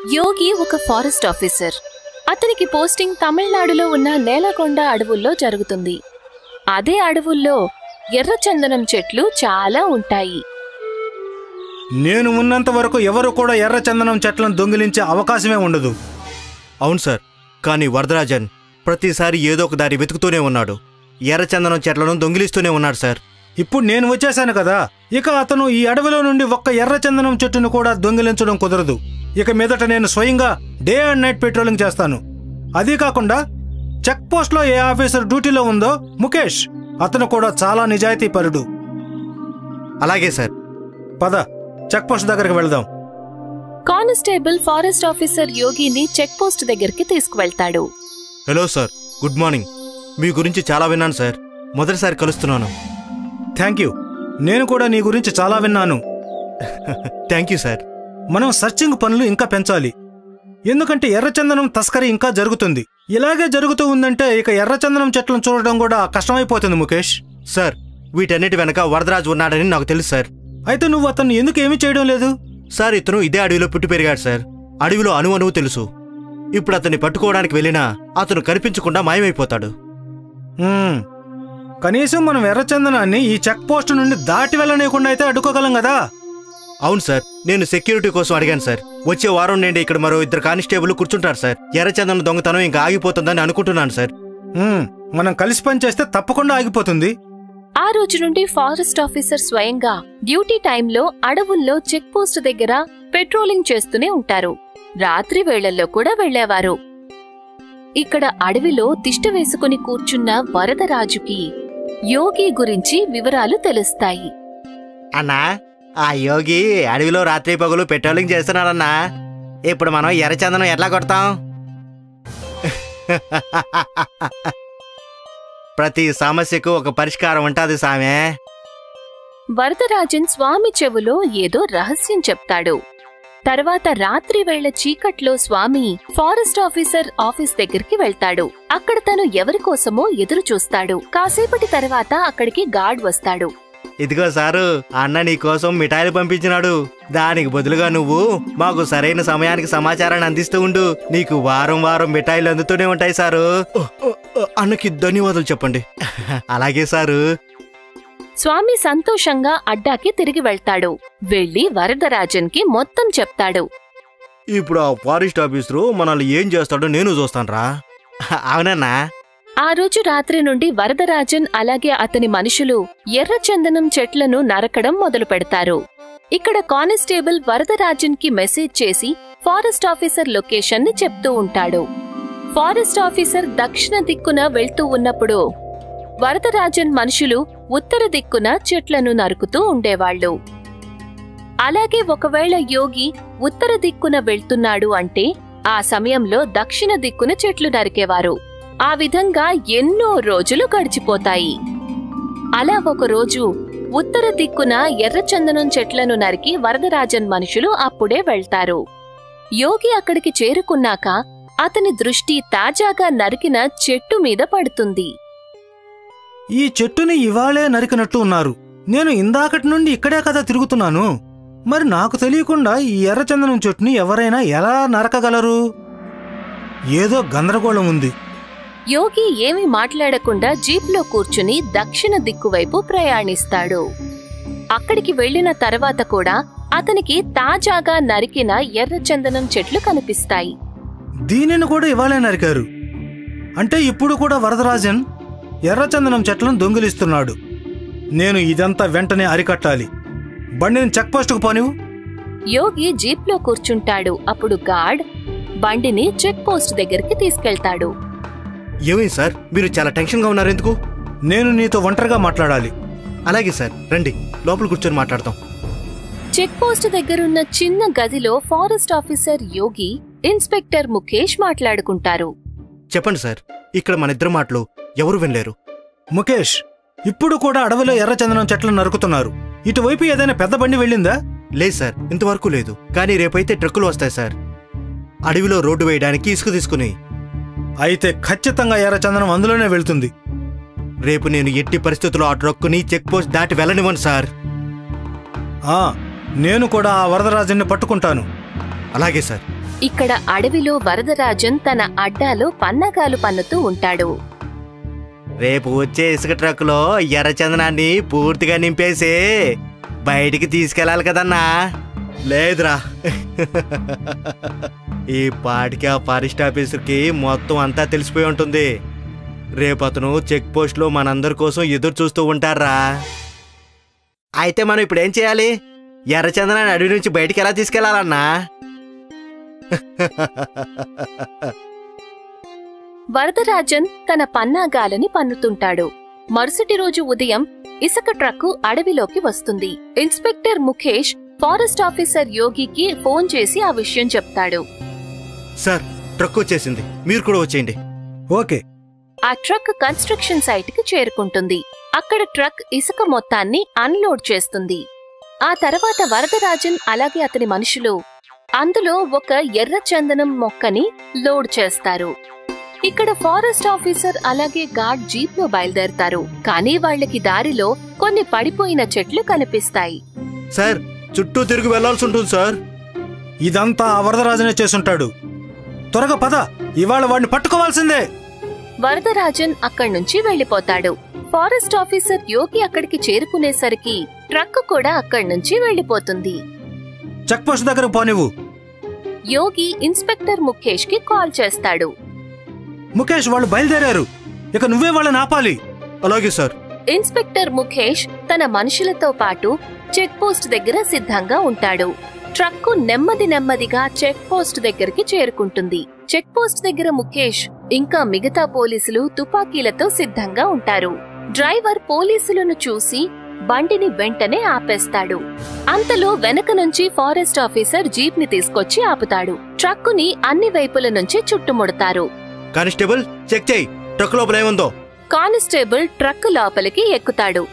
యోగి ఒక forest officer. అతనికి posting తమిళనాడులో ఉన్న నేలకొండ అడవుల్లో జరుగుతుంది. అదే అడవుల్లో ఎర్రచందనం చెట్లు చాలా ఉంటాయి. నేను ఉన్నంత వరకు ఎవరు కూడా ఎర్రచందనం చెట్లను దొంగిలించే అవకాశమే ఉండదు. అవును సార్, కానీ వరదరాజన్ ప్రతిసారి ఏదో ఒక దారి వెతుకుతూనే ఉన్నాడు. ఎర్రచందనం చెట్లను దొంగిలిస్తూనే ఉన్నాడు సార్. ఇప్పుడు నేను వచ్చేశాను కదా, ఇక అతను ఈ అడవిలో నుండి ఒక్క ఎర్రచందనం చెట్టును కూడా దొంగిలించడం కుదరదు. ఇక మీదట నేను స్వయంగా డే అండ్ నైట్ పెట్రోలింగ్ చేస్తాను. అదీ కాకుండా చెక్ పోస్ట్లో ఏ ఆఫీసర్ డ్యూటీలో ఉందో ముఖేష్, అతను కూడా చాలా నిజాయితీపరుడు. అలాగే సార్, పద చెక్ పోస్ట్ దగ్గరికి వెళ్దాం. కానిస్టేబుల్ ఫారెస్ట్ ఆఫీసర్ యోగిని చెక్ పోస్ట్ దగ్గరికి తీసుకువెళ్తాడు. Hello sir, good morning. మీ గురించి చాలా విన్నాను సార్. మొదటిసారి కలుస్తున్నాను. Thank you. నేను కూడా నీ గురించి చాలా విన్నాను. Thank you sir. మనం సర్చింగ్ పనులు ఇంకా పెంచాలి, ఎందుకంటే ఎర్రచందనం తస్కరీ ఇంకా జరుగుతుంది. ఇలాగే జరుగుతూ ఉందంటే ఇక ఎర్రచందనం చెట్లను చూడడం కూడా కష్టమైపోతుంది ముఖేష్. సార్, వీటన్నిటి వెనక వరదరాజు ఉన్నాడని నాకు తెలుసు సార్. అయితే నువ్వు అతన్ని ఎందుకు ఏమీ చేయడం లేదు? సార్, ఇతను ఇదే అడవిలో పుట్టి పెరిగాడు సార్. అడవిలో అణువణువు తెలుసు. ఇప్పుడు అతన్ని పట్టుకోవడానికి వెళ్ళినా అతను కనిపించకుండా మాయమైపోతాడు. కనీసం మనం ఎర్రచందనాన్ని ఈ చెక్ పోస్ట్ నుండి దాటి వెళ్ళనీయకుండా అయితే అడ్డుకోగలం కదా. అవును సార్, నేను సెక్యూరిటీ కోసం అడిగాను సార్. వచ్చే వారం నుండి ఇక్కడ మరో 2 కానిస్టేబుల్ కూర్చుంటారు సార్. ఎర్రచందనం దొంగతనం ఇంకా ఆగిపోతుందని అనుకుంటున్నాను సార్. మనం కలిసి పనిచేస్తే తప్పకుండా ఆగిపోతుంది. ఆ రోజు నుండి ఫారెస్ట్ ఆఫీసర్ స్వయంగా డ్యూటీ టైంలో అడవుల్లో చెక్ పోస్ట్ దగ్గర పెట్రోలింగ్ చేస్తూనే ఉంటారు. రాత్రి వేళల్లో కూడా వెళ్లేవారు. ఇక్కడ అడవిలో తిష్ట వేసుకుని కూర్చున్న వరదరాజుకి యోగి గురించి వివరాలు తెలుస్తాయి. అన్నా, ఆ యోగి అడవిలో రాత్రి పగులు పెట్రోలింగ్ చేస్తున్నాడన్నా. ఇప్పుడు మనం ఎర్రచందనం ఎట్లా కొడతాం? ప్రతి సమస్యకు ఒక పరిష్కారం ఉంటుంది సామే. వరదరాజన్ స్వామి చెవులో ఏదో రహస్యం చెప్తాడు. తర్వాత రాత్రి వేళ చీకట్లో స్వామి ఫారెస్ట్ ఆఫీసర్ ఆఫీస్ దగ్గరికి వెళ్తాడు. అక్కడ తను ఎవరికోసమో ఎదురు చూస్తాడు. కాసేపటి తర్వాత అక్కడికి గార్డ్ వస్తాడు. ఇదిగో సారు, అన్న నీకోసం మిఠాయిలు పంపించినాడు. దానికి బదులుగా నువ్వు మాకు సరైన సమయానికి సమాచారాన్ని అందిస్తూ ఉండు. నీకు వారం వారం మిఠాయిలు అందుతూనే ఉంటాయి సారు. అన్నకి ధన్యవాదాలు చెప్పండి. అలాగే సారు. స్వామి సంతోషంగా అడ్డాకి తిరిగి వెళ్తాడు. వెళ్లి వరదరాజన్కి మొత్తం చెప్తాడు. ఇప్పుడు ఆ ఫారెస్ట్ ఆఫీసరు మనల్ని ఏం చేస్తాడో నేను చూస్తానురా. అవునన్నా. ఆ రోజు రాత్రి నుండి వరదరాజన్ అలాగే అతని మనుషులు ఎర్రచందనం చెట్లను నరకడం మొదలు పెడతారు. ఇక్కడ కానిస్టేబుల్ వరదరాజన్ కి మెసేజ్ చేసి ఫారెస్ట్ ఆఫీసర్ లొకేషన్ ని చెప్తూ ఉంటాడు. ఫారెస్ట్ ఆఫీసర్ దక్షిణ దిక్కున వెళ్తూ ఉన్నప్పుడు వరదరాజన్ మనుషులు ఉత్తర దిక్కున చెట్లను నరుకుతూ ఉండేవాళ్లు. అలాగే ఒకవేళ యోగి ఉత్తర దిక్కున వెళ్తున్నాడు అంటే ఆ సమయంలో దక్షిణ దిక్కున చెట్లు నరికేవారు. ఆ విధంగా ఎన్నో రోజులు గడిచిపోతాయి. అలా ఒకరోజు ఉత్తర దిక్కున ఎర్రచందనం చెట్లను నరికి వరదరాజన్ మనుషులు అప్పుడే వెళ్తారు. యోగి అక్కడికి చేరుకున్నాక అతని దృష్టి తాజాగా నరికిన చెట్టు మీద పడుతుంది. ఈ చెట్టుని ఇవాళే నరికినట్టు ఉన్నారు. నేను ఇందాకటి నుండి ఇక్కడే కదా తిరుగుతున్నాను. మరి నాకు తెలియకుండా ఈ ఎర్రచందనం చెట్టుని ఎవరైనా ఎలా నరకగలరు? ఏదో గందరగోళం ఉంది. యోగి ఏమీ మాట్లాడకుండా జీప్లో కూర్చుని దక్షిణ దిక్కువైపు ప్రయాణిస్తాడు. అక్కడికి వెళ్లిన తర్వాత కూడా అతనికి తాజాగా నరికిన ఎర్రచందనం చెట్లు కనిపిస్తాయి. దీనిని కూడా ఇవాళే నరికారు అంటే ఇప్పుడు కూడా వరదరాజన్ ఎర్రచందనం చెట్లను దొంగిలిస్తున్నాడు. నేను ఇదంతా వెంటనే అరికట్టాలి. బండిని చెక్ పోస్టుకు పోనివు. యోగి జీప్లో కూర్చుంటాడు. అప్పుడు గార్డ్ బండిని చెక్ పోస్ట్ దగ్గరికి తీసుకెళ్తాడు. ఏమైంది సార్, మీరు చాలా టెన్షన్గా ఉన్నారు ఎందుకు? నేను నీతో ఒంటరిగా మాట్లాడాలి. అలాగే సార్, రండి లోపల కూర్చొని మాట్లాడతాం. చెక్ పోస్ట్ దగ్గరున్న చిన్న గదిలో ఫారెస్ట్ ఆఫీసర్ యోగి, ఇన్స్పెక్టర్ ముఖేష్ మాట్లాడుకుంటారు. చెప్పండి సార్, ఇక్కడ మన ఇద్దరు మాటలు ఎవరు వినలేరు. ముఖేష్, ఇప్పుడు కూడా అడవిలో ఎర్రచందనం చెట్లను నరుకుతున్నారు. ఇటువైపు ఏదైనా పెద్ద బండి వెళ్ళిందా? లేదు సార్, ఇంతవరకు లేదు. కానీ రేపైతే ట్రక్కులు వస్తాయి సార్, అడవిలో రోడ్డు వేయడానికి ఇసుక తీసుకుని. అయితే ఖచ్చితంగా ఎర్రచందనం అందులోనే వెళ్తుంది. రేపు నేను ఎట్టి పరిస్థితుల్లో ఆ ట్రక్కుని చెక్ పోస్ట్ దాటి వెళ్ళనివ్వను సార్. నేను కూడా ఆ వరదరాజుని పట్టుకుంటాను. అలాగే సార్. ఇక్కడ అడవిలో వరదరాజన్ తన అడ్డాలో పన్నాగాలు పన్నుతూ ఉంటాడు. రేపు వచ్చే ఇసుక ట్రక్కులో ఎర్రచందనాన్ని పూర్తిగా నింపేసి బయటికి తీసుకెళ్ళాలి కదన్నా. లేదురా, ఈ పాటికి ఆ ఫారెస్ట్ ఆఫీసర్కి మొత్తం అంతా తెలిసిపోయి ఉంటుంది. రేపు అతను చెక్ పోస్ట్లో మనందరి కోసం ఎదురు చూస్తూ ఉంటారా. అయితే మనం ఇప్పుడు ఏం చేయాలి? ఎర్రచందనాన్ని అడవి నుంచి బయటికి ఎలా తీసుకెళ్లాలన్నా? వరదరాజన్ తన పన్నాగాలని పన్నుతుంటాడు. మరుసటి రోజు ఉదయం ఇసుక ట్రక్కు అడవిలోకి వస్తుంది. ఇన్స్పెక్టర్ ముఖేష్ ఫారెస్ట్ ఆఫీసర్ యోగికి ఫోన్ చేసి ఆ విషయం చెప్తాడు. సార్, ట్రక్ వచ్చేసింది, మీరు కూడా వచ్చేయండి. ఓకే. ఆ ట్రక్ కన్స్ట్రక్షన్ సైట్ కి చేరుకుంటుంది. అక్కడ ట్రక్ ఇసుక మొత్తాన్ని అన్లోడ్ చేస్తుంది. ఆ తర్వాత వరదరాజన్ అలాగే అతని మనుషులు అందులో ఒక ఎర్ర చందనం మొక్కని లోడ్ చేస్తారు. ఇక్కడ ఫారెస్ట్ ఆఫీసర్ అలాగే గార్డ్ జీప్ లో బయలుదేరతారు. కానీ వాళ్లకి దారిలో కొన్ని పడిపోయిన చెట్లు కనిపిస్తాయి. సార్, చుట్టూ తిరిగి వెళ్లాల్సి ఉంటుంది సార్. ఇదంతా ఆ వరదరాజనే చేసుంటాడు. త్వరగా పద, ఇవాళ వాడిని పట్టుకోవాల్సిందే. వరదరాజన్ అక్కడ్నుంచి వెళ్లిపోతాడు. ఫారెస్ట్ ఆఫీసర్ యోగి అక్కడికి చేరుకునేసరికి ట్రక్ కూడా అక్కడ్నుంచి వెళ్లిపోతుంది. చెక్ పోస్ట్ దగ్గరకు పోనివ్వు. యోగి ఇన్స్పెక్టర్ ముఖేష్ కి కాల్ చేస్తాడు. ముఖేష్, వాళ్ళు బయలుదేరారు, ఇక నువ్వే వాళ్ళని ఆపాలి. అలాగే సార్. ఇన్స్పెక్టర్ ముఖేష్ తన మనుషులతో పాటు చెక్ పోస్ట్ దగ్గర సిద్ధంగా ఉంటాడు. ట్రక్కు నెమ్మదిగా చెక్ పోస్ట్ దగ్గరికి చేరుకుంటుంది. చెక్ పోస్ట్ దగ్గర ముఖేష్ ఇంకా మిగతా పోలీసులు తుపాకీలతో సిద్ధంగా ఉంటారు. డ్రైవర్ పోలీసులను చూసి బండిని వెంటనే ఆపేస్తాడు. అంతలో వెనక నుంచి ఫారెస్ట్ ఆఫీసర్ జీప్ ని తీసుకొచ్చి ఆపుతాడు. ట్రక్కుని అన్ని వైపుల నుంచి చుట్టుముడతారు. కానిస్టేబుల్, చెక్ చేయి, ట్రక్ లోపల ఏముందో. కానిస్టేబుల్ ట్రక్ లోపలికి ఎక్కుతాడు.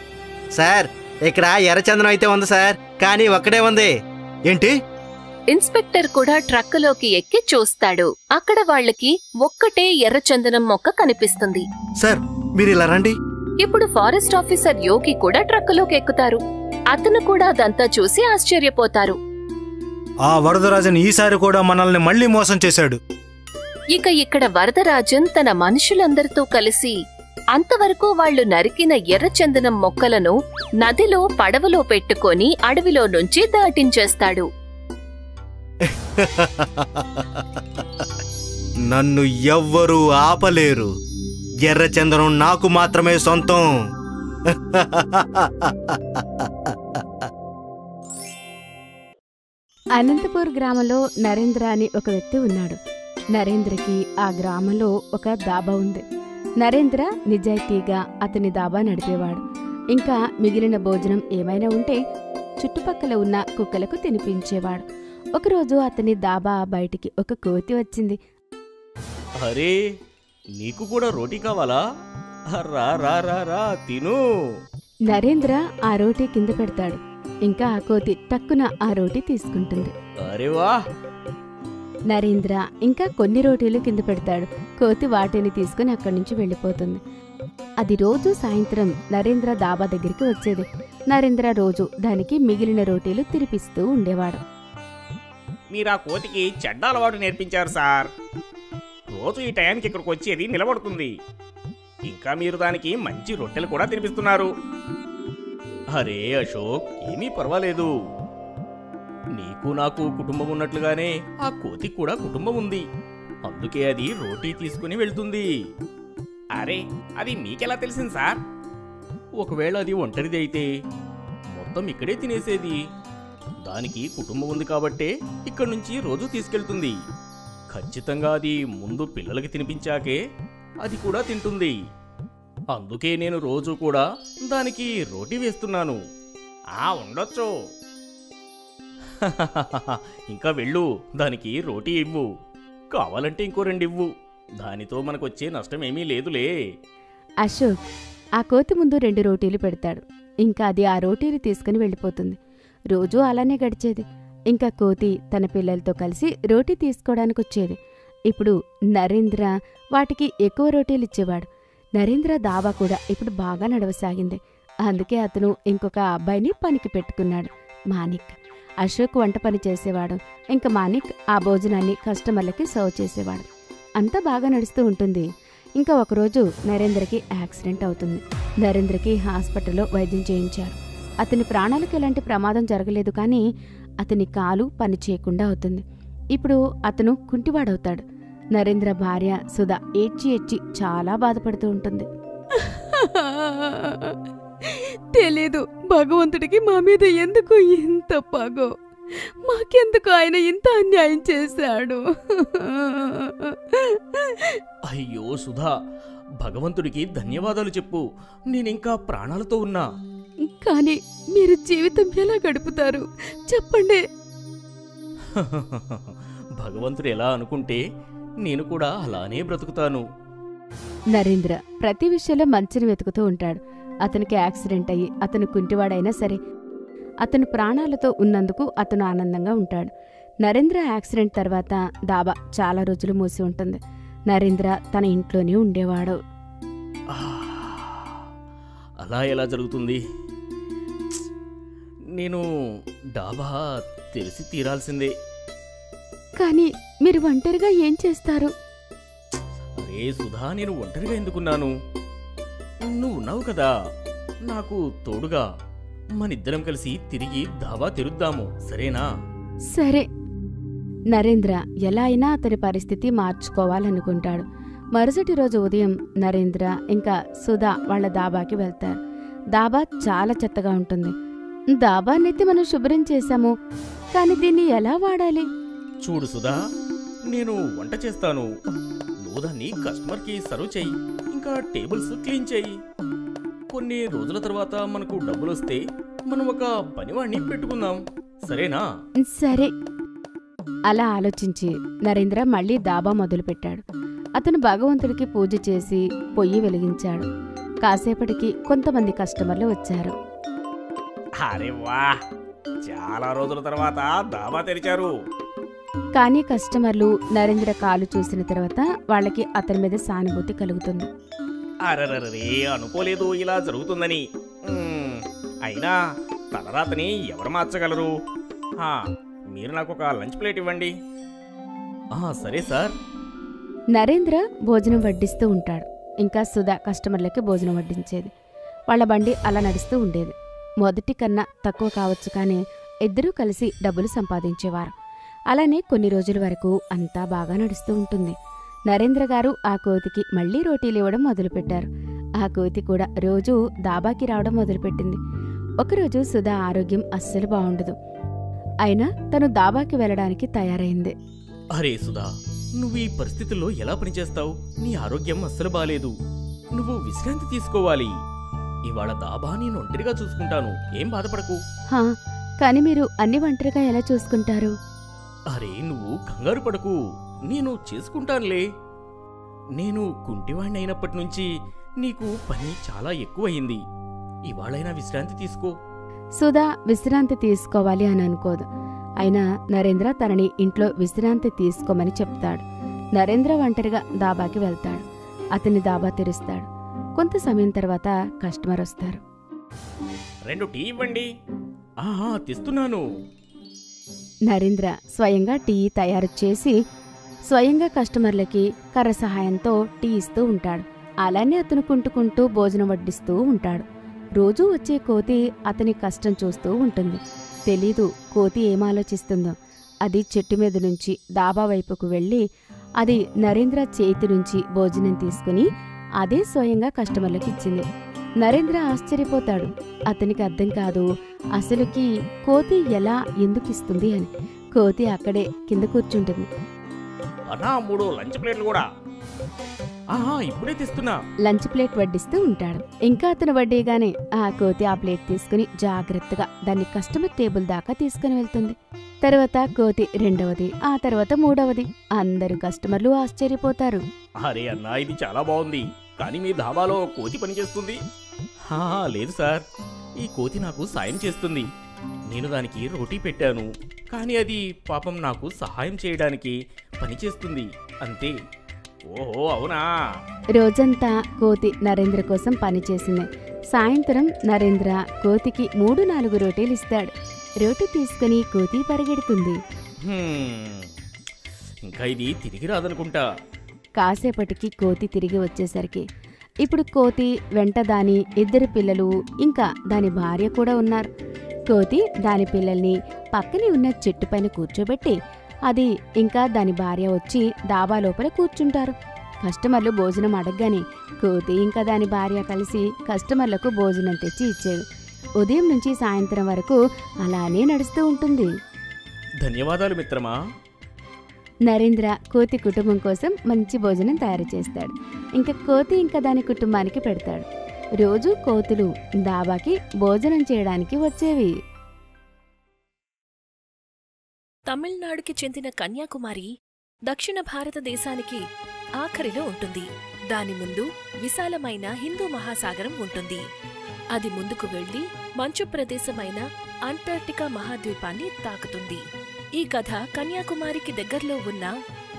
సార్, ఇక్కడ ఎర్రచందనం అయితే ఉంది సార్, కానీ ఒక్కడే ఉంది. ఏంటి? ఇన్స్పెక్టర్ కూడా ట్రక్కులోకి ఎక్కి చూస్తాడు. అక్కడ వాళ్లకి ఒక్కటే ఎర్రచందనం మొక్క కనిపిస్తుంది. సార్, మీరు ఇలా రండి. ఇప్పుడు ఫారెస్ట్ ఆఫీసర్ యోగి కూడా ట్రక్కులోకి ఎక్కుతారు. అతను కూడా అదంతా చూసి ఆశ్చర్యపోతారు. ఆ వరదరాజన్ ఈసారి కూడా మనల్ని మళ్లీ మోసం చేశాడు. ఇక ఇక్కడ వరదరాజన్ తన మనుషులందరితో కలిసి అంతవరకు వాళ్లు నరికిన ఎర్రచందనం మొక్కలను నదిలో పడవలో పెట్టుకొని అడవిలో నుంచి దాటించేస్తాడు. నన్ను ఎవ్వరూ ఆపలేరు. ఎర్రచందనం నాకు మాత్రమే సొంతం. అనంతపూర్ గ్రామంలో నరేంద్ర అని ఒక వ్యక్తి ఉన్నాడు. నరేంద్రకి ఆ గ్రామంలో ఒక దాబా ఉంది. నరేంద్ర నిజాయితీగా అతని దాబా నడిపేవాడు. ఇంకా మిగిలిన భోజనం ఏమైనా ఉంటే చుట్టుపక్కల ఉన్న కుక్కలకు తినిపించేవాడు. ఒకరోజు అతని దాబా బయటికి ఒక కోతి వచ్చింది. అరే, నీకు కూడా రోటీ కావాలా? రా రా రా రా, తిను. నరేంద్ర ఆ రోటీ కింద పెడతాడు. ఇంకా ఆ కోతి టక్కున ఆ రోటీ తీసుకుంటుంది. అరే వా! నరేంద్ర ఇంకా కొన్ని రోటీలు కింద పెడతాడు. కోతి వాటిని తీసుకుని అక్కడి నుంచి వెళ్ళిపోతుంది. అది రోజు సాయంత్రం నరేంద్ర దాబా దగ్గరికి వచ్చేది. నరేంద్ర రోజు దానికి మిగిలిన రోటీలు తినిపిస్తూ ఉండేవాడు. మీరు ఆ కోతికి చెడ్డ అలవాటు నేర్పించారు సార్. రోజు ఈ టయానికి ఇక్కడికి వచ్చేది నిలబడుతుంది. ఇంకా మీరు దానికి మంచి రొట్టెలు కూడా తినిపిస్తున్నారు. అరే అశోక్, ఏమీ పర్వాలేదు. నీకు నాకు కుటుంబం ఉన్నట్లుగానే ఆ కోతికి కూడా కుటుంబం ఉంది. అందుకే అది రోటీ తీసుకుని వెళ్తుంది. అరే, అది మీకెలా తెలిసింది సార్? ఒకవేళ అది ఒంటరిది అయితే మొత్తం ఇక్కడే తినేసేది. దానికి కుటుంబం ఉంది కాబట్టే ఇక్కడి నుంచి రోజు తీసుకెళ్తుంది. ఖచ్చితంగా అది ముందు పిల్లలకి తినిపించాకే అది కూడా తింటుంది. అందుకే నేను రోజు కూడా దానికి రోటీ వేస్తున్నాను. ఉండొచ్చు. ఇంకా వెళ్ళు, దానికి రోటీ ఇవ్వు. కావాలంటే ఇంకో 2 ఇవ్వు. దానితో మనకొచ్చే నష్టమేమీ లేదులే. అశోక్ ఆ కోతి ముందు 2 రోటీలు పెడతాడు. ఇంకా అది ఆ రోటీలు తీసుకుని వెళ్ళిపోతుంది. రోజూ అలానే గడిచేది. ఇంకా కోతి తన పిల్లలతో కలిసి రోటీ తీసుకోవడానికి వచ్చేది. ఇప్పుడు నరేంద్ర వాటికి ఎక్కువ రోటీలు ఇచ్చేవాడు. నరేంద్ర దాబా కూడా ఇప్పుడు బాగా నడవసాగింది. అందుకే అతను ఇంకొక అబ్బాయిని పనికి పెట్టుకున్నాడు, మాణిక్. అశోక్ వంట పని చేసేవాడు. ఇంకా మాణిక్ ఆ భోజనాన్ని కస్టమర్లకి సర్వ్ చేసేవాడు. అంతా బాగా నడుస్తూ ఉంటుంది. ఇంకా ఒకరోజు నరేంద్రకి యాక్సిడెంట్ అవుతుంది. నరేంద్రకి హాస్పిటల్లో వైద్యం చేయించారు. అతని ప్రాణాలకు ఎలాంటి ప్రమాదం జరగలేదు, కానీ అతని కాలు పని చేయకుండా అవుతుంది. ఇప్పుడు అతను కుంటివాడవుతాడు. నరేంద్ర భార్య సుధా ఏడ్చి చాలా బాధపడుతూ ఉంటుంది. తెలీదు భగవంతుడికి మా మీద ఎందుకు ఇంత పగో, మాకెందుకు ఆయన ఇంత అన్యాయం చేశాడు. అయ్యో సుధా, భగవంతుడికి ధన్యవాదాలు చెప్పు. నేనింకా ప్రాణాలతో ఉన్నా. కానీ మీరు జీవితం ఎలా గడుపుతారు చెప్పండి. భగవంతుడు ఎలా అనుకుంటే నేను కూడా అలానే బ్రతుకుతాను. నరేంద్ర ప్రతి విషయంలో మంచిని వెతుకుతూ ఉంటాడు. అతనికి యాక్సిడెంట్ అయ్యి అతను కుంటివాడైనా సరే అతను ప్రాణాలతో ఉన్నందుకు అతను ఆనందంగా ఉంటాడు. నరేంద్ర యాక్సిడెంట్ తర్వాత దాబా చాలా రోజులు మూసి ఉంటుంది. నరేంద్ర తన ఇంట్లోనే ఉండేవాడు. అలా ఎలా జరుగుతుంది? నేను డాబా తెలిసి తీరాల్సిందే. కానీ మీరు ఒంటరిగా ఏం చేస్తారు? అరే సుధా, నేను ఒంటరిగా ఎందుకున్నాను? నువ్వు ఉన్నావు కదా నాకు తోడుగా. మనిద్దరం కలిసి తిరిగి ధాబా తెరుద్దాము, సరేనా? సరే. నరేంద్ర ఎలా అయినా అతని పరిస్థితి మార్చుకోవాలనుకుంటాడు. మరుసటి రోజు ఉదయం నరేంద్ర ఇంకా సుధా వాళ్ళ దాబాకి వెళ్తారు. దాబా చాలా చెత్తగా ఉంటుంది. దాబానైతే మనం శుభ్రం చేశాము, కానీ దీన్ని ఎలా వాడాలి? చూడు సుధా, నేను వంట చేస్తాను, నువ్వు దాన్ని కస్టమర్కి సర్వ్ చెయ్యి, ఇంకా టేబుల్స్ క్లీన్ చెయ్యి. కొన్ని రోజుల తర్వాత మనకు డబ్బులొస్తే మనం ఒక పనివాణ్ణి పెట్టుకుందాం, సరేనా? సరే. అలా ఆలోచించి నరేంద్ర మళ్ళీ దాబా మొదలుపెట్టాడు. అతను భగవంతుడికి పూజ చేసి పొయ్యి వెలిగించాడు. కాసేపటికి కొంతమంది కస్టమర్లు వచ్చారు. అరే వా, చాలా రోజుల తర్వాత దాబా తెరిచారు. కానీ కస్టమర్లు నరేంద్ర కాలు చూసిన తర్వాత వాళ్ళకి అతని మీద సానుభూతి కలుగుతుంది. అరరరే, అనుకోలేదు ఇలా జరుగుతుందని. అయినా తలరాతని ఎవరు మార్చగలరు? మీరు నాకు ఒక లంచ్ ప్లేట్ ఇవ్వండి. సరే సార్. నరేంద్ర భోజనం వడ్డిస్తూ ఉంటాడు. ఇంకా సుధా కస్టమర్లకి భోజనం వడ్డించేది. వాళ్ళ బండి అలా నడుస్తూ ఉండేది. మొదటి కన్నా తక్కువ కావచ్చు, కానీ ఇద్దరూ కలిసి డబ్బులు సంపాదించేవారు. అలానే కొన్ని రోజుల వరకు అంతా బాగా నడుస్తూ ఉంటుంది. నరేంద్ర గారు ఆ కోతికి మళ్లీ రోటీలు ఇవ్వడం మొదలుపెట్టారు. ఆ కోతి కూడా రోజూ దాబాకి రావడం మొదలుపెట్టింది. ఒకరోజు సుధా ఆరోగ్యం అస్సలు బాగుండదు. అయినా తను దాబాకి వెళ్లడానికి తయారైంది. అరే సుధా, నువ్వు ఈ పరిస్థితుల్లో ఎలా పనిచేస్తావు? నీ ఆరోగ్యం అస్సలు బాలేదు. నువ్వు విశ్రాంతి తీసుకోవాలి. ఇవాళ దాబా నేను ఒంటరిగా చూసుకుంటాను, ఏం బాధపడకు. కానీ మీరు అన్ని ఒంటరిగా ఎలా చూసుకుంటారు? అరే నువ్వు కంగారు పడకు, నేను చేసుకుంటానులే. నేను కుంటివాణ్ణి అయినప్పటి నుంచి నీకు పని చాలా ఎక్కువయింది. ఇవాళైనా విశ్రాంతి తీసుకో. సుధా విశ్రాంతి తీసుకోవాలి అని అనుకోదు. అయినా నరేంద్ర తనని ఇంట్లో విశ్రాంతి తీసుకోమని చెప్తాడు. నరేంద్ర ఒంటరిగా దాబాకి వెళ్తాడు. అతని దాబా తెరుస్తాడు. కొంత సమయం తర్వాత కస్టమర్ వస్తారు. 2 టీ ఇవ్వండి. తెస్తున్నాను. నరేంద్ర స్వయంగా టీ తయారు చేసి స్వయంగా కస్టమర్లకి కర్ర సహాయంతో టీ ఇస్తూ ఉంటాడు. అలానే అతను కుంటుకుంటూ భోజనం వడ్డిస్తూ ఉంటాడు. రోజూ వచ్చే కోతి అతని కష్టం చూస్తూ ఉంటుంది. తెలీదు కోతి ఏమాలోచిస్తుందో. అది చెట్టు మీద నుంచి దాబా వైపుకు వెళ్ళి అది నరేంద్ర చేతి నుంచి భోజనం తీసుకుని అదే స్వయంగా కస్టమర్లకు ఇచ్చింది. నరేంద్ర ఆశ్చర్యపోతాడు. అతనికి అర్థం కాదు అసలుకి కోతి ఎలా ఎందుకిస్తుంది అని. కోతి అక్కడే కింద కూర్చుంటుంది. 3 లంచ్ ప్లేట్లు కూడా. ఇప్పుడే తెస్తున్నా. లంచ్ ప్లేట్ వడ్డిస్తూ ఉంటాడు. ఇంకా అతను వడ్డీగానే ఆ కోతి ఆ ప్లేట్ తీసుకుని జాగ్రత్తగా దాన్ని కస్టమర్ టేబుల్ దాకా తీసుకుని వెళ్తుంది. తర్వాత కోతి 2వది, ఆ తర్వాత 3వది. అందరు కస్టమర్లు ఆశ్చర్యపోతారు. అరే అన్నా, ఇది చాలా బాగుంది. కానీ మీ ధాబాలో కోతి పనిచేస్తుంది? లేదు సార్, ఈ కోతి నాకు సాయం చేస్తుంది. నేను దానికి రోటీ పెట్టాను, కానీ అది పాపం నాకు సహాయం చేయడానికి పనిచేస్తుంది అంతే. ఓహో అవునా. రోజంతా కోతి నరేంద్ర కోసం పనిచేసింది. సాయంత్రం నరేంద్ర కోతికి 3-4 రోటీలు ఇస్తాడు. రోటి తీసుకుని కోతి పరిగెడుతుంది. ఇంకా ఇది తిరిగి రాదనుకుంటా. కాసేపటికి కోతి తిరిగి వచ్చేసరికి ఇప్పుడు కోతి వెంట దాని 2 పిల్లలు ఇంకా దాని భార్య కూడా ఉన్నారు. కోతి దాని పిల్లల్ని పక్కనే ఉన్న చెట్టు పైన కూర్చోబెట్టి అది ఇంకా దాని భార్య వచ్చి డాబా లోపల కూర్చుంటారు. కస్టమర్లు భోజనం అడగగానే కోతి ఇంకా దాని భార్య కలిసి కస్టమర్లకు భోజనం తెచ్చి ఇచ్చేవి. ఉదయం నుంచి సాయంత్రం వరకు అలానే నడుస్తూ ఉంటుంది. ధన్యవాదాలు మిత్రమా. నరేంద్ర కోతి కుటుంబం కోసం మంచి భోజనం తయారు చేస్తాడు. ఇంకా కోతి ఇంకా దాని కుటుంబానికి పెడతాడు. రోజు కోతులు డాబాకి భోజనం చేయడానికి వచ్చేవి. తమిళనాడుకి చెందిన కన్యాకుమారి దక్షిణ భారతదేశానికి ఆఖరిలో ఉంటుంది. దాని ముందు విశాలమైన హిందూ మహాసాగరం ఉంటుంది. అది ముందుకు వెళ్లి మంచు ప్రదేశమైన అంటార్క్టికా మహాద్వీపాన్ని తాకుతుంది. ఈ కథ కన్యాకుమారికి దగ్గర్లో ఉన్న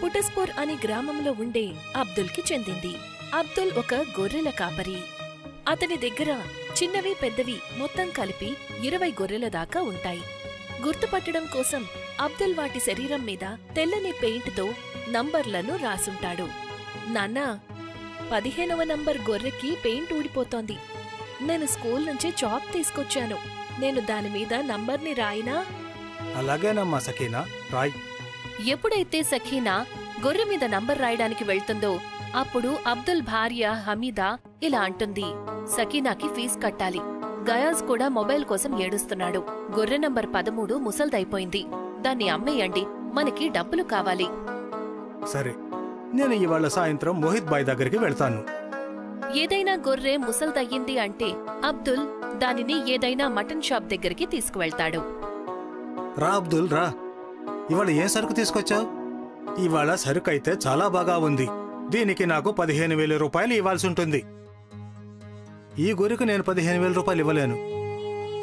పుటస్పూర్ అనే గ్రామంలో ఉండే అబ్దుల్కి చెందింది. అబ్దుల్ ఒక గొర్రెల కాపరి. అతని దగ్గర చిన్నవి పెద్దవి మొత్తం కలిపి 20 గొర్రెల దాకా ఉంటాయి. గుర్తుపట్టడం కోసం అబ్దుల్ వాటి శరీరం మీద తెల్లని పెయింట్తో నంబర్లను రాసుంటాడు. నాన్నా, 15వ నంబర్ గొర్రెకి పెయింట్ ఊడిపోతోంది. నేను స్కూల్ నుంచి చాక్ తీసుకొచ్చాను. నేను దానిమీద నంబర్ని రాయినా? అలాగేనమ్మా సకీనా, రాయ్. ఎప్పుడైతే సకీనా గొర్రె మీద నంబర్ రాయడానికి వెళ్తుందో అప్పుడు అబ్దుల్ భార్య హమీదా ఇలా అంటుంది, సకీనాకి ఫీజు కట్టాలి. గయాజ్ కూడా మొబైల్ కోసం ఏడుస్తున్నాడు. గొర్రె నంబర్ 13 ముసల్దైపోయింది. దాన్ని అమ్మేయండి, మనకి డబ్బులు కావాలి. సరే, నేను ఇవాళ సాయంత్రం మోహిత్ బాయ్ దగ్గరికి వెళ్తాను. ఏదైనా గొర్రె ముసల్దయ్యింది అంటే అబ్దుల్ దానిని ఏదైనా మటన్ షాప్ దగ్గరికి తీసుకువెళ్తాడు. రా అబ్దుల్ రా, ఇవాళ ఏం సరుకు తీసుకొచ్చావు? ఇవాళ సరుకు అయితే చాలా బాగా ఉంది. దీనికి నాకు 15,000 రూపాయలు ఇవ్వాల్సి ఉంటుంది. ఈ గొర్రెకు నేను 15,000 రూపాయలు ఇవ్వలేను.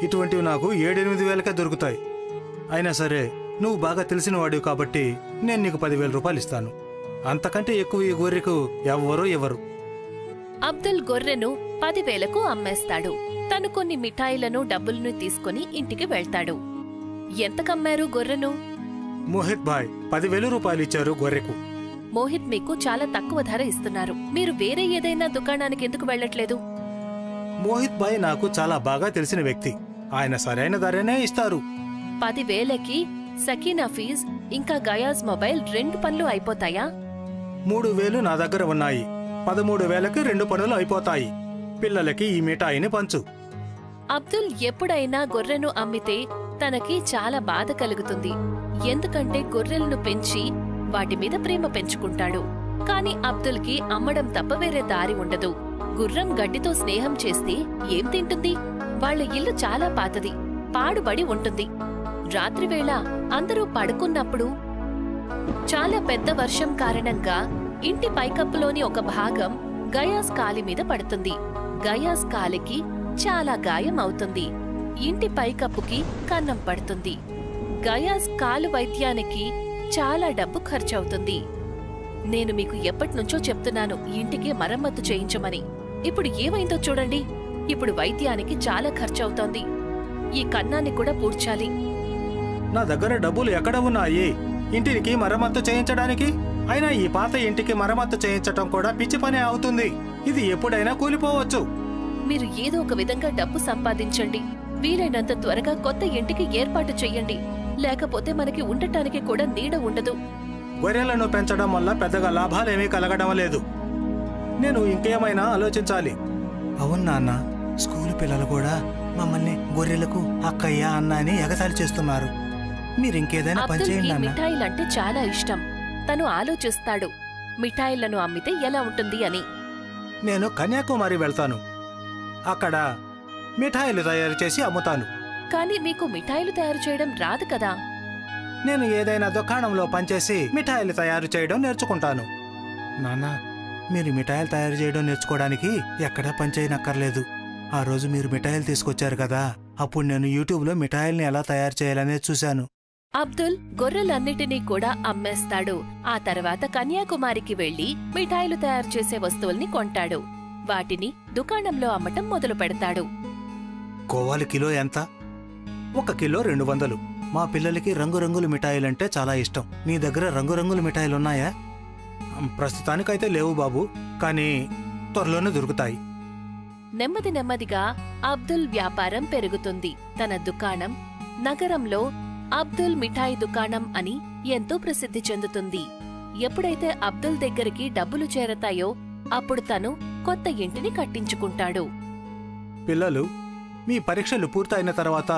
ఇటువంటివి నాకు 7-8 వేలకే దొరుకుతాయి. అయినా సరే, నువ్వు బాగా తెలిసిన వాడివి కాబట్టి నేను నీకు 10,000 రూపాయలు ఇస్తాను. అంతకంటే ఎక్కువ ఈ గొర్రెకు ఎవ్వరూ ఇవ్వరు. అబ్దుల్ గొర్రెను 10,000కు అమ్మేస్తాడు. తను కొన్ని మిఠాయిలను డబ్బులను తీసుకుని ఇంటికి వెళ్తాడు. ఎంతకమ్మారు గొర్రెను? మోహిత్ బాయ్ 10,000 రూపాయలు ఇచ్చారు గొర్రెకు. మోహిత్ మీకు చాలా తక్కువ ధర ఇస్తున్నారు. మీరు వేరే ఏదైనా దుకాణానికి ఎందుకు వెళ్లట్లేదు? మోహిత్ బాయ్ నాకు చాలా బాగా తెలిసిన వ్యక్తి. ఆయన సరైన ధరనే ఇస్తారు. 10,000కి సకీనా ఫీజ్ ఇంకా గయాజ్ మొబైల్ 2 పనులు అయిపోతాయా? 3,000 నా దగ్గర ఉన్నాయి. 13,000కి 2 పనులు అయిపోతాయి. పిల్లలకి ఈ మిఠాయిని పంచు. అబ్దుల్ ఎప్పుడైనా గొర్రెను అమ్మితే తనకి చాలా బాధ కలుగుతుంది. ఎందుకంటే గొర్రెలను పెంచి వాటి మీద ప్రేమ పెంచుకుంటాడు. కాని అబ్దుల్కి అమ్మడం తప్ప వేరే దారి ఉండదు. గుర్రం గడ్డితో స్నేహం చేస్తే ఏం తింటుంది? వాళ్ల ఇల్లు చాలా పాతది, పాడుబడి ఉంటుంది. రాత్రివేళ అందరూ పడుకున్నప్పుడు చాలా పెద్ద వర్షం కారణంగా ఇంటి పైకప్పులోని ఒక భాగం గయాస్ కాలి మీద పడుతుంది. గయాస్ కాలికి చాలా గాయం అవుతుంది. ఇంటి పైకప్పుకి కన్నం పడుతుంది. గయాస్ కాలు వైద్యానికి చాలా డబ్బు ఖర్చవుతుంది. నేను మీకు ఎప్పటినుంచో చెప్తున్నాను ఇంటికి మరమ్మతు చేయించమని. ఇప్పుడు ఏమైందో చూడండి. ఇప్పుడు వైద్యానికి చాలా ఖర్చవుతోంది. ఈ కన్నాన్ని కూడా పూడ్చాలి. నా దగ్గర డబ్బులు ఎక్కడ ఉన్నాయి ఇంటికి మరమ్మత్తు చేయించడానికి? అయినా ఈ పాత ఇంటికి మరమ్మత్తు చేయించటం కూడా పిచ్చి పనే అవుతుంది. ఇది ఎప్పుడైనా కూలిపోవచ్చు. మీరు ఏదో ఒక విధంగా డబ్బు సంపాదించండి. వీలైనంత త్వరగా కొత్త ఇంటికి ఏర్పాటు చెయ్యండి. లేకపోతే మనకి ఉండటానికి కూడా నీడ ఉండదు. గొర్రెలను పెంచడం వల్ల పెద్దగా లాభాలేమీ కలగడం లేదు. నేను ఇంకేమైనా ఆలోచించాలి. అవును నాన్న, స్కూలు పిల్లలు కూడా మమ్మల్ని గొర్రెలకు అక్కయ్య అన్న అని ఎగతాళి చేస్తున్నారు. మీరింకేదైనా పని చేయండి నాన్న. మిఠాయిలంటే చాలా ఇష్టం. తను ఆలోచిస్తాడు, మిఠాయిలను అమ్మితే ఎలా ఉంటుంది అని. నేను కన్యాకుమారి వెళ్తాను. అక్కడ మిఠాయిలు తయారు చేసి అమ్ముతాను. కానీ మీకు మిఠాయిలు తయారు చేయడం రాదు కదా? నేను ఏదైనా దుకాణంలో పనిచేసి మిఠాయిలు తయారు చేయడం నేర్చుకుంటాను. నాన్న, మీరు మిఠాయిలు తయారు చేయడం నేర్చుకోవడానికి ఎక్కడా పనిచేయనక్కర్లేదు. ఆ రోజు మీరు మిఠాయిలు తీసుకొచ్చారు కదా, అప్పుడు నేను యూట్యూబ్లో మిఠాయిల్ని ఎలా తయారు చేయాలనేది చూశాను. అబ్దుల్ గొర్రెలన్నిటినీ కూడా అమ్మేస్తాడు. ఆ తర్వాత కన్యాకుమారికి వెళ్లి మిఠాయిలు తయారు చేసే వస్తువుల్ని కొంటాడు. వాటిని దుకాణంలో అమ్మటం మొదలు పెడతాడు. కోవాలు కిలో ఎంత? 1 కిలో 200. మా పిల్లలకి రంగురంగుల మిఠాయిలంటే చాలా ఇష్టం. నీ దగ్గర రంగురంగుల మిఠాయిలున్నాయా? ప్రస్తుతానికైతే లేవు బాబు, కానీ త్వరలోనే దొరుకుతాయి. నెమ్మది నెమ్మదిగా అబ్దుల్ వ్యాపారం పెరుగుతుంది. తన దుకాణం నగరంలో అబ్దుల్ మిఠాయి దుకాణం అని ఎంతో ప్రసిద్ధి చెందుతుంది. ఎప్పుడైతే అబ్దుల్ దగ్గరికి డబ్బులు చేరతాయో అప్పుడు తను కొత్త ఇంటిని కట్టించుకుంటాడు. పిల్లలు, మీ పరీక్షలు పూర్తయిన తర్వాత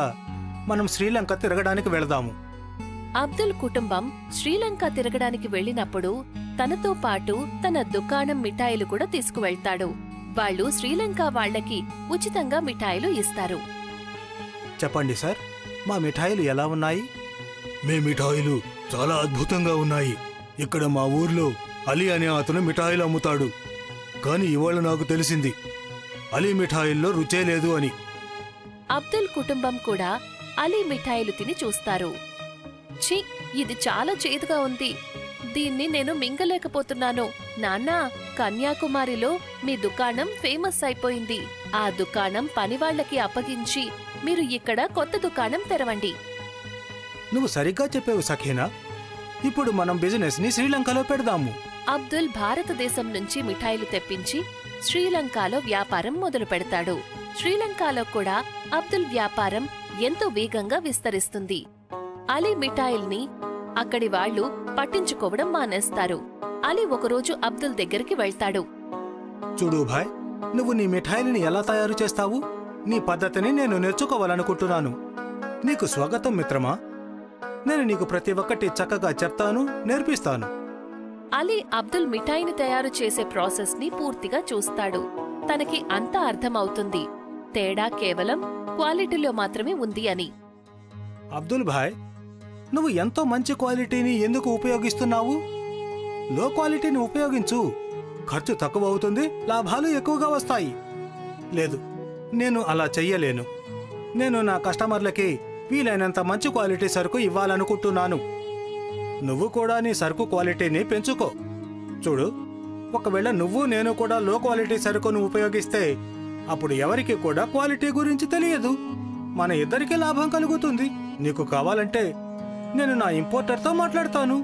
మనం శ్రీలంక తిరగడానికి వెళదాము. అబ్దుల్ కుటుంబం శ్రీలంక తిరగడానికి వెళ్ళినప్పుడు తనతో పాటు తన దుకాణం మిఠాయిలు కూడా తీసుకువెళ్తాడు. వాళ్ళు శ్రీలంక వాళ్లకి ఉచితంగా మిఠాయిలు ఇస్తారు. చెప్పండి సార్, మా మిఠాయిలు ఎలా ఉన్నాయి? మీ మిఠాయిలు చాలా అద్భుతంగా ఉన్నాయి. ఇక్కడ మా ఊర్లో అలీ అనే అతను మిఠాయిలు అమ్ముతాడు. కాని ఇవాళ నాకు తెలిసింది అలీ మిఠాయిల్లో రుచే లేదు అని. అబ్దుల్ కుటుంబం కూడా అలీ మిఠాయిలు తిని చూస్తారు. ఛీ, ఇది చాలా చేదుగా ఉంది. దీన్ని నేను మింగలేకపోతున్నాను. నాన్నా, కన్యాకుమారిలో మీ దుకాణం ఫేమస్ అయిపోయింది. ఆ దుకాణం పనివాళ్లకి అప్పగించి మీరు ఇక్కడ కొత్త దుకాణం తెరవండి. నువ్వు సరిగ్గా చెప్పావు సఖీనా. ఇప్పుడు మనం బిజినెస్ ని శ్రీలంకలో పెడదాము. అబ్దుల్ భారతదేశం నుంచి మిఠాయిలు తెప్పించి శ్రీలంకలో వ్యాపారం మొదలు పెడతాడు. శ్రీలంకలో కూడా అబ్దుల్ వ్యాపారం ఎంతో వేగంగా విస్తరిస్తుంది. అలీ మిఠాయిల్ని అక్కడి వాళ్లు పట్టించుకోవడం మానేస్తారు. అలీ ఒకరోజు అబ్దుల్ దగ్గరికి వెళ్తాడు. చూడు భాయ్, నువ్వు నీ మిఠాయిల్ని ఎలా తయారు చేస్తావు? నీ పద్ధతిని నేను నేర్చుకోవాలనుకుంటున్నాను. నీకు స్వాగతం మిత్రమా. నేను నీకు ప్రతి ఒక్కటి చక్కగా చెప్తాను, నేర్పిస్తాను. అలీ అబ్దుల్ మిఠాయిని తయారు చేసే ప్రాసెస్ ని పూర్తిగా చూస్తాడు. తనకి అంతా అర్థమవుతుంది. తేడా కేవలం క్వాలిటీలో మాత్రమే ఉంది అని. అబ్దుల్ భాయ్, నువ్వు ఎంతో మంచి క్వాలిటీని ఎందుకు ఉపయోగిస్తున్నావు? లో క్వాలిటీని ఉపయోగించు. ఖర్చు తక్కువ అవుతుంది, లాభాలు ఎక్కువగా వస్తాయి. లేదు, నేను అలా చెయ్యలేను. నేను నా కస్టమర్లకి వీలైనంత మంచి క్వాలిటీ సరుకు ఇవ్వాలనుకుంటున్నాను. నువ్వు కూడా నీ సరుకు క్వాలిటీని పెంచుకో. చూడు, ఒకవేళ నువ్వు నేను కూడా లో క్వాలిటీ సరుకును ఉపయోగిస్తే అప్పుడు ఎవరికి కూడా క్వాలిటీ గురించి తెలియదు. మన ఇద్దరికీ లాభం కలుగుతుంది. నీకు కావాలంటే నేను నా ఇంపోర్టర్తో మాట్లాడతాను.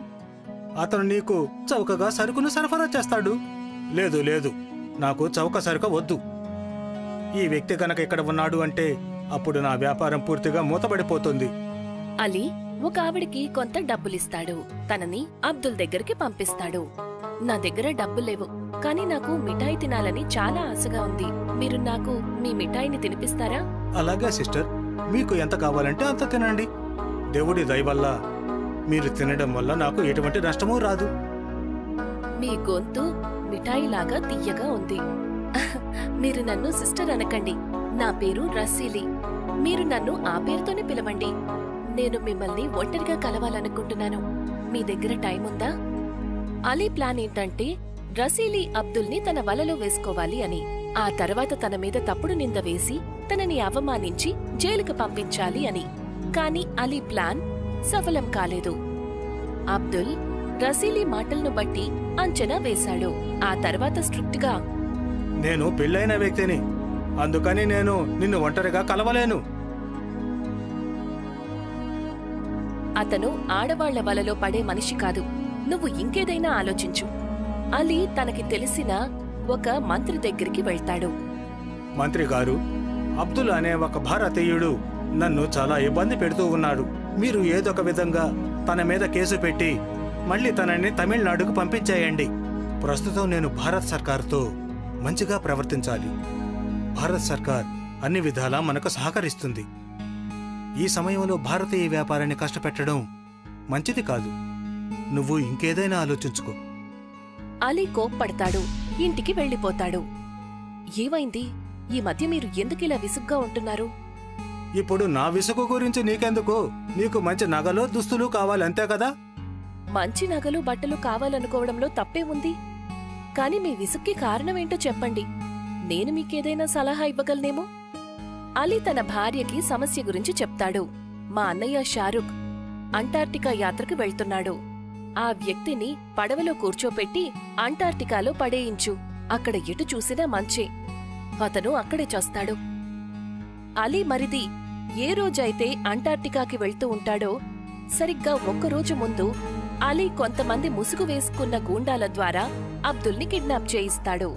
అతను నీకు చౌకగా సరుకును సరఫరా చేస్తాడు. లేదు లేదు, నాకు చౌక సరుకు వద్దు. ఈ వ్యక్తి కనుక ఇక్కడ ఉన్నాడు అంటే అప్పుడు నా వ్యాపారం పూర్తిగా మూతబడిపోతుంది. అలీ ఒక ఆవిడికి కొంత డబ్బులిస్తాడు. తనని అబ్దుల్ దగ్గరికి పంపిస్తాడు. నా దగ్గర డబ్బులేవు, కానీ నాకు మిఠాయి తినాలని చాలా ఆశగా ఉంది. మీరు నాకు మీ మిఠాయిని తినిపిస్తారా? అలాగే సిస్టర్, మీకు ఎంత కావాలంటే అంత తినండి. దేవుడి దయ వల్ల మీరు తినడం వల్ల నాకు ఎటువంటి నష్టమూ రాదు. మీ గొంతు మిఠాయిలాగా తియ్యగా ఉంది. మీరు నన్ను సిస్టర్ అనకండి. నా పేరు రసీలి. మీరు నన్ను ఆ పేరుతోనే పిలవండి. నేను మిమ్మల్ని ఒంటరిగా కలవాలనుకుంటున్నాను. మీ దగ్గర టైం ఉందా? అలీ ప్లాన్ ఏంటంటే రసీలి అబ్దుల్ని తన వలలో వేసుకోవాలి అని. ఆ తర్వాత తన మీద తప్పుడు నింద వేసి తనని అవమానించి జైలుకు పంపించాలి అని. కాని అలీ ప్లాన్ సఫలం కాలేదు. అబ్దుల్ రసీలి మాటలను బట్టి అంచనా వేశాడు. ఆ తర్వాత స్ట్రిక్ట్ గా, నేను పెళ్ళైన వ్యక్తిని, అందుకని నేను నిన్ను ఒంటరిగా కలవలేను. అతను ఆడవాళ్ల వలలో పడే మనిషి కాదు. నువ్వు ఇంకేదైనా ఆలోచించు. అలీ తనకి తెలిసిన ఒక మంత్రి దగ్గరికి వెళ్తాడు. మంత్రి గారు, అబ్దుల్ అనే ఒక భారతీయుడు నన్ను చాలా ఇబ్బంది పెడుతూ ఉన్నాడు. మీరు ఏదొక విధంగా తన మీద కేసు పెట్టి మళ్ళీ తనని తమిళనాడుకు పంపించేయండి. ప్రస్తుతం నేను భారత్ సర్కార్తో మంచిగా ప్రవర్తించాలి. భారత్ సర్కార్ అన్ని విధాలా మనకు సహకరిస్తుంది. ఈ సమయంలో భారతీయ వ్యాపారాన్ని కష్టపెట్టడం మంచిది కాదు. నువ్వు ఇంకేదైనా ఆలోచించుకో. అలీ కోప్పడతాడు. ఇంటికి వెళ్ళిపోతాడు. ఏమైంది? ఈ మధ్య మీరు ఎందుకిలా విసుగ్గా ఉంటున్నారు? ఇప్పుడు నా విసుగు గురించి నీకెందుకు? నీకు మంచి నగలు దుస్తులు కావాలంతే కదా? మంచి నగలు బట్టలు కావాలనుకోవడంలో తప్పే ఉంది. కాని మీ విసుక్కి కారణమేంటో చెప్పండి. నేను మీకేదైనా సలహా ఇవ్వగలనేమో. అలీ తన భార్యకి సమస్య గురించి చెప్తాడు. మా అన్నయ్య షారుఖ్ అంటార్టికా యాత్రకు వెళ్తున్నాడు. ఆ వ్యక్తిని పడవలో కూర్చోపెట్టి అంటార్టికాలో పడేయించు. అక్కడ ఎటు చూసినా మంచే. అతను అక్కడే చస్తాడు. అలీ మరిది ఏ రోజైతే అంటార్టికాకి వెళ్తూ ఉంటాడో సరిగ్గా ఒక్కరోజు ముందు అలీ కొంతమంది ముసుగు వేసుకున్న గూండాల ద్వారా అబ్దుల్ని కిడ్నాప్ చేయిస్తాడు.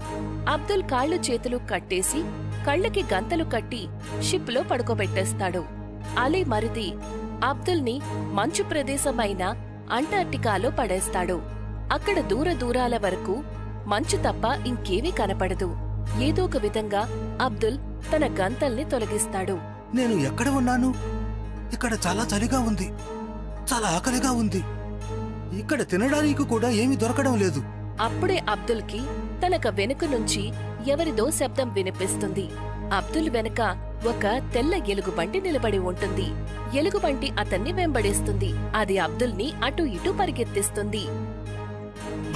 అబ్దుల్ కాళ్ళు చేతులు కట్టేసి కళ్ళకి గంతలు కట్టి షిప్లో పడుకోబెట్టేస్తాడు. అలీ మరిది అబ్దుల్ని మంచు ప్రదేశమైన అంటార్టికాలో పడేస్తాడు. అక్కడ దూర దూరాల వరకు మంచు తప్ప ఇంకేమీ కనపడదు. ఏదో ఒక విధంగా అబ్దుల్ తన గంతల్ని తొలగిస్తాడు. నేను ఎక్కడ ఉన్నాను? ఇక్కడ చాలా చలిగా ఉంది, చాలా ఆకలిగా ఉంది. ఇక్కడ తినడానికి కూడా ఏమీ దొరకడం లేదు. అప్పుడే అబ్దుల్కి తనక వెనుక నుంచి ఎవరిదో శబ్దం వినిపిస్తుంది. అబ్దుల్ వెనుక ఒక తెల్ల ఎలుగుబంటి నిలబడి ఉంటుంది. ఎలుగుబంటి అతన్ని వెంబడిస్తుంది. అది అబ్దుల్ని అటు ఇటు పరిగెత్తిస్తుంది.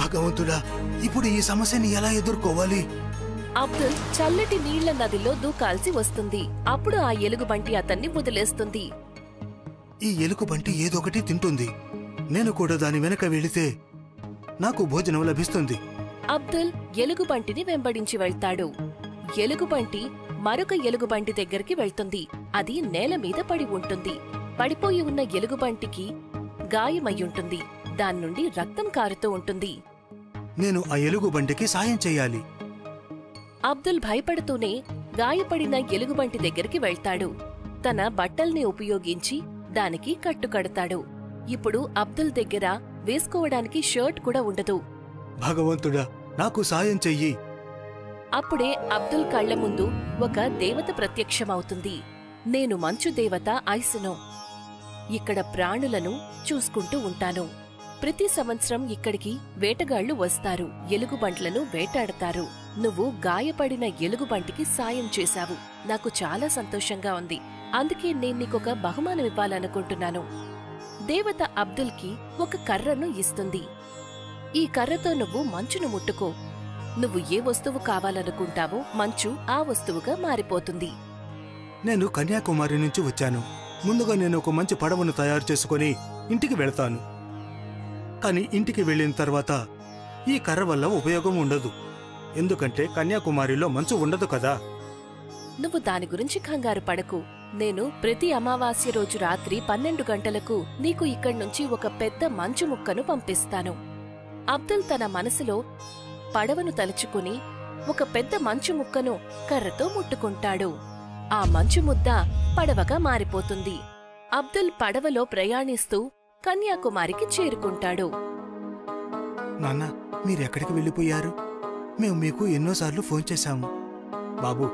భగవంతుడా, ఇప్పుడు ఈ సమస్యని ఎలా ఎదుర్కోవాలి? అబ్దుల్ చల్లటి నీళ్ల నదిలో దూకాల్సి వస్తుంది. అప్పుడు ఆ ఎలుగుబంటి అతన్ని వదిలేస్తుంది. ఈ ఎలుగుబంటి ఏదొకటి తింటుంది. నేను కూడా దాని వెనక వెళితే నాకు భోజనం లభిస్తుంది. అబ్దుల్ ఎలుగుబంటిని వెంబడించి వెళ్తాడు. ఎలుగుబంటి మరొక ఎలుగుబంటి దగ్గరికి వెళ్తుంది. అది నేల మీద పడి ఉంటుంది. పడిపోయి ఉన్న ఎలుగుబంటికి గాయమయ్యుంటుంది. దాన్నుండి రక్తం కారుతూ ఉంటుంది. నేను ఆ ఎలుగుబంటికి సాయం చెయ్యాలి. అబ్దుల్ భయపడుతూనే గాయపడిన ఎలుగుబంటి దగ్గరికి వెళ్తాడు. తన బట్టల్ని ఉపయోగించి దానికి కట్టుకడతాడు. ఇప్పుడు అబ్దుల్ దగ్గర వేసుకోవడానికి షర్ట్ కూడా ఉండదు. భగవంతుడా, నాకు సాయం చెయ్యి. అప్పుడే అబ్దుల్ కళ్ల ముందు ఒక దేవత ప్రత్యక్షమవుతుంది. నేను మంచు దేవత ఐసును. ఇక్కడ ప్రాణులను చూసుకుంటూ ఉంటాను. ప్రతి సంవత్సరం ఇక్కడికి వేటగాళ్లు వస్తారు. ఎలుగుబంట్లను వేటాడతారు. నువ్వు గాయపడిన ఎలుగుబంటికి సాయం చేశావు. నాకు చాలా సంతోషంగా ఉంది. అందుకే నేను నీకొక బహుమానం ఇవ్వాలనుకుంటున్నాను. దేవత అబ్దుల్కి ఒక కర్రను ఇస్తుంది. ఈ కర్రతో నువ్వు మంచును ముట్టుకో. నువ్వు ఏ వస్తువు కావాలనుకుంటావో మంచు ఆ వస్తువుగా మారిపోతుంది. నేను కన్యాకుమారి నుంచి వచ్చాను. ముందుగా నేను ఒక మంచి పడవను తయారు చేసుకుని ఇంటికి వెళ్తాను. కాని ఇంటికి వెళ్ళిన తర్వాత ఈ కర్ర వల్ల ఉపయోగం ఉండదు. ఎందుకంటే కన్యాకుమారిలో మంచు ఉండదు కదా. నువ్వు దాని గురించి కంగారు పడకు. నేను ప్రతి అమావాస్య రోజు రాత్రి 12 గంటలకు నీకు ఇక్కడ్నుంచి ఒక పెద్ద మంచు ముక్కను పంపిస్తాను. అబ్దుల్ తన మనసులో పడవను తలుచుకుని ఒక పెద్ద మంచు ముక్కను కర్రతో ముట్టుకుంటాడు. ఆ మంచు ముద్ద పడవగా మారిపోతుంది. అబ్దుల్ పడవలో ప్రయాణిస్తూ కన్యాకుమారికి చేరుకుంటాడు. నాన్న, మీరెక్కడికి వెళ్ళిపోయారు? మేము మీకు ఎన్నోసార్లు ఫోన్ చేశాము. బాబు,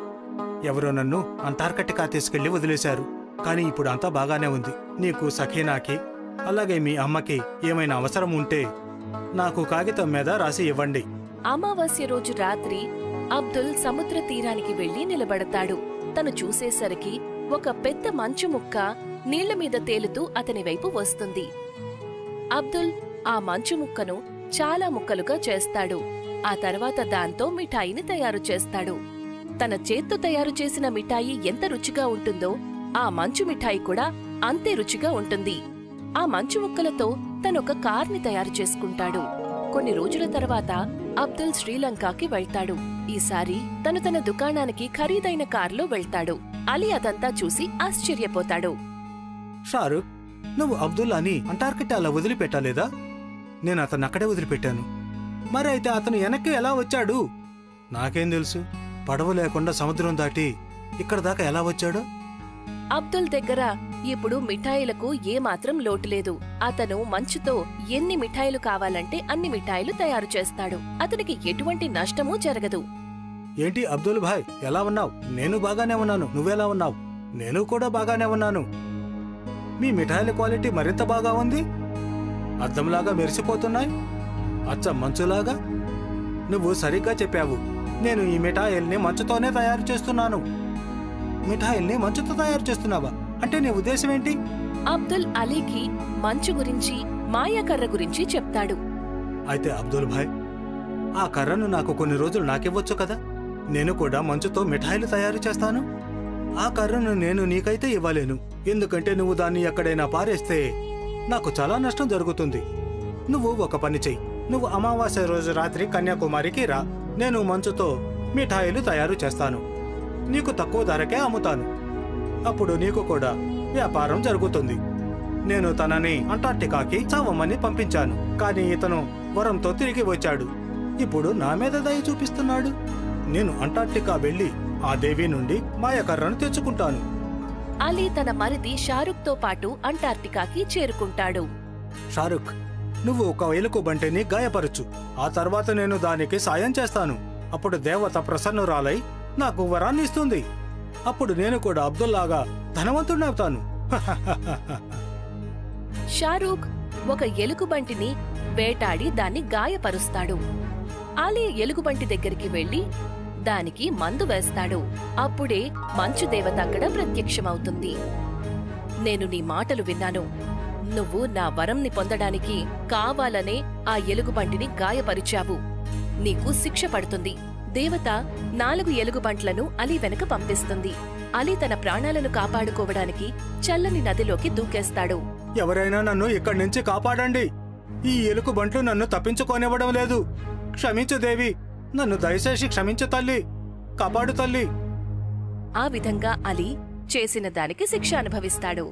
ఎవరో నన్ను అంటార్కటికా తీసుకెళ్లి వదిలేశారు. కాని ఇప్పుడు అంతా బాగానే ఉంది. నీకు, సఖీనాకి, అలాగే మీ అమ్మకి ఏమైనా అవసరం ఉంటే నాకు కాగితం మీద రాసి ఇవ్వండి. అమావాస్య రోజు రాత్రి అబ్దుల్ సముద్ర తీరానికి వెళ్లి నిలబడతాడు. తను చూసేసరికి ఒక పెద్ద మంచు ముక్క నీళ్ల మీద తేలుతూ అతని వైపు వస్తుంది. అబ్దుల్ ఆ మంచు ముక్కను చాలా ముక్కలుగా చేస్తాడు. ఆ తర్వాత దాంతో మిఠాయిని తయారు చేస్తాడు. తన చేత్తో తయారు చేసిన మిఠాయి ఎంత రుచిగా ఉంటుందో ఆ మంచు మిఠాయి కూడా అంతే రుచిగా ఉంటుంది. ఆ మంచు ముక్కలతో తనొక కార్ని తయారు చేసుకుంటాడు. కొన్ని రోజుల తర్వాత అబ్దుల్ శ్రీలంకకి వెళ్తాడు. ఈసారి తను తన దుకాణానికి ఖరీదైన కార్లో వెళ్తాడు. అలీ అదంతా చూసి ఆశ్చర్యపోతాడు. షారుఖ్, నువ్వు అబ్దుల్లాని అంటార్కిటాలో వదిలిపెట్టలేదా? నేను అతను అక్కడే వదిలిపెట్టాను. మరి అయితే అతను వెనక్కి ఎలా వచ్చాడు? నాకేం తెలుసు. పడవ లేకుండా సముద్రం దాటి ఇక్కడ దాకా ఎలా వచ్చాడో. అబ్దుల్ దగ్గర ఇప్పుడు మిఠాయిలకు ఏమాత్రం లోటు లేదు. అతను మంచుతో ఎన్ని మిఠాయిలు కావాలంటే అన్ని మిఠాయిలు తయారు చేస్తాడు. అతనికి ఎటువంటి నష్టమూ జరగదు. ఏంటి అబ్దుల్ భాయ్, ఎలా ఉన్నావు? నేను బాగానే ఉన్నాను. నువ్వెలా ఉన్నావు? నేను కూడా బాగానే ఉన్నాను. మీ మిఠాయిల క్వాలిటీ మరింత బాగా ఉంది. అద్దంలాగా మెరిసిపోతున్నాయి, అచ్చం మంచులాగా. నువ్వు సరిగ్గా చెప్పావు. నేను ఈ మిఠాయిల్ని మంచుతోనే తయారు చేస్తున్నాను. మిఠాయిల్ని మంచుతో తయారు చేస్తున్నావా? అంటే నీ ఉద్దేశం ఏంటి? అబ్దుల్ అలీకి మంచు గురించి, మాయాకర్ర గురించి చెప్తాడు. అయితే అబ్దుల్ భాయ్, ఆ కర్రను నాకు కొన్ని రోజులు నాకివ్వచ్చు కదా? నేను కూడా మంచుతో మిఠాయిలు తయారు చేస్తాను. ఆ కర్రను నేను నీకైతే ఇవ్వలేను. ఎందుకంటే నువ్వు దాన్ని ఎక్కడైనా పారేస్తే నాకు చాలా నష్టం జరుగుతుంది. నువ్వు ఒక పని చెయ్యి. నువ్వు అమావాస్య రోజు రాత్రి కన్యాకుమారికి రా. నేను మంచుతో మిఠాయిలు తయారు చేస్తాను. నీకు తక్కువ ధరకే అమ్ముతాను. అప్పుడు నీకు కూడా వ్యాపారం జరుగుతుంది. నేను తనని అంటార్టికాకి చావమని పంపించాను, కానీ ఇతను వరంతో తిరిగి వచ్చాడు. ఇప్పుడు నా మీద దయ చూపిస్తున్నాడు. నేను అంటార్టికా వెళ్లి ఆ దేవి నుండి మాయకర్రను తెచ్చుకుంటాను. అలీ తన మరిది షారుఖ్తో పాటు అంటార్టికాకి చేరుకుంటాడు. షారుఖ్, నువ్వు ఒక ఎలుకబంటిని గాయపరచు. ఆ తర్వాత నేను దానికి సాయం చేస్తాను. అప్పుడు దేవత ప్రసన్నురాలై నాకు వరాన్ని ఇస్తుంది. అప్పుడు నేను కూడా అబ్దుల్లాగా ధనవంతుడవుతాను. షారూఖ్ ఒక ఎలుగుబంటిని వేటాడి దాన్ని గాయపరుస్తాడు. అలీ ఎలుగుబంటి దగ్గరికి వెళ్లి దానికి మందు వేస్తాడు. అప్పుడే మంచు దేవత అక్కడ ప్రత్యక్షమవుతుంది. నేను నీ మాటలు విన్నాను. నువ్వు నా వరంని పొందడానికి కావాలనే ఆ ఎలుగుబంటిని గాయపరిచావు. నీకు శిక్ష పడుతుంది. దేవత 4 ఎలుగుబంట్లను అలీ వెనక పంపిస్తుంది. అలీ తన ప్రాణాలను కాపాడుకోవడానికి చల్లని నదిలోకి దూకేస్తాడు. ఎవరైనా నన్ను ఇక్కడి నుంచి కాపాడండి. ఈ ఎలుకబంట్లు నన్ను తప్పించుకోనివ్వడం లేదు. క్షమించు దేవి, నన్ను దయచేసి క్షమించు తల్లి, కాపాడు తల్లి. ఆ విధంగా అలీ చేసిన దానికి శిక్ష అనుభవిస్తాడు.